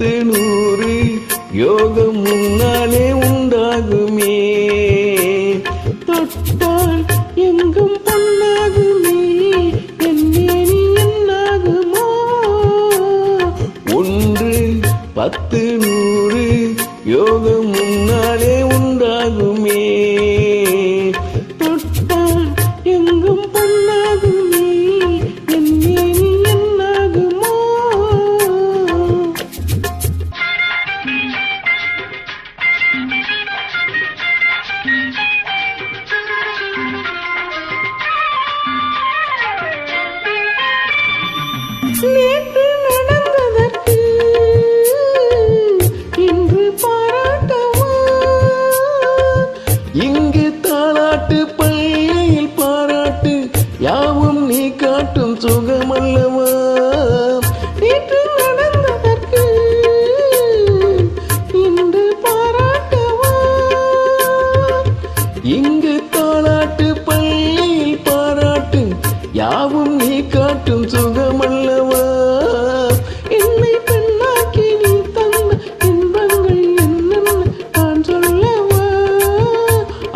100 யோகம் முன்னாலே உண்டாகுமே. தொட்டால் எங்கும் பொன்னாகுமே, என்னேனி என்னாகுமோ. 1 10 100 யோகம் முன்னாலே உண்டாகுமே. தொட்டால் எங்கும் பொன்னாகுமே, என்னேனி என்னாகுமோ. நேற்று நடந்ததற்கு இன்று பாராட்டவா. இங்கு தாலாட்டு பள்ளியில் பாராட்டு யாவும் நீ காட்டும் சுகமல்லவா. நேற்று நடந்ததற்கு இன்று பாராட்டவா. இங்கு தாலாட்டு பள்ளியில் பாராட்டு யாவும் நீ காட்டும் சுகமல்லவா. என்னை பெண்ணாக்கி நீ தந்த இன்பங்கள் என்னென்ன நான் சொல்லவா.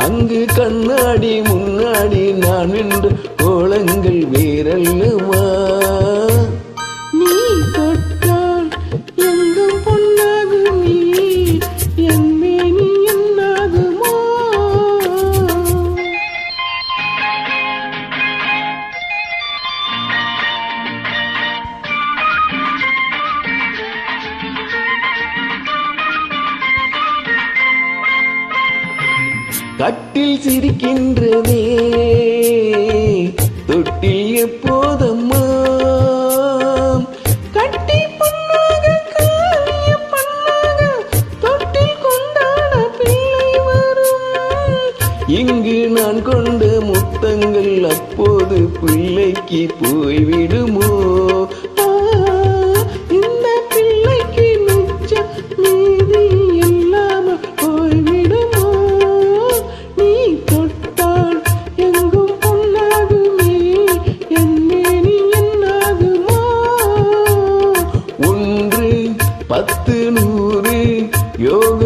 அங்கு கண்ணாடி முன்னாடி நான் நின்று கோலங்கள் வேறல்லவா. நீ தொட்டால் எங்கும் பொன்னாகுமே, என் மேனி என்னாகுமோ. கட்டில் சிரிக்கின்றதே தொட்டில் எப்போதம்மா. கட்டி பொன்னாக காலிய பண்ணாக தொட்டில் கொண்டாட பிள்ளை வரும். இங்கு நான் கொண்ட முத்தங்கள் அப்போது பிள்ளைக்கு போய்விடுமோ. ஆ, இந்த பிள்ளைக்கு மிச்சம் மீதி இல்லாம போய்விடுமோ. நீ தொட்டால் எங்கும் பொன்னாகுமே, என் மேனி என்னாகுமோ. 1 10 100 யோகம்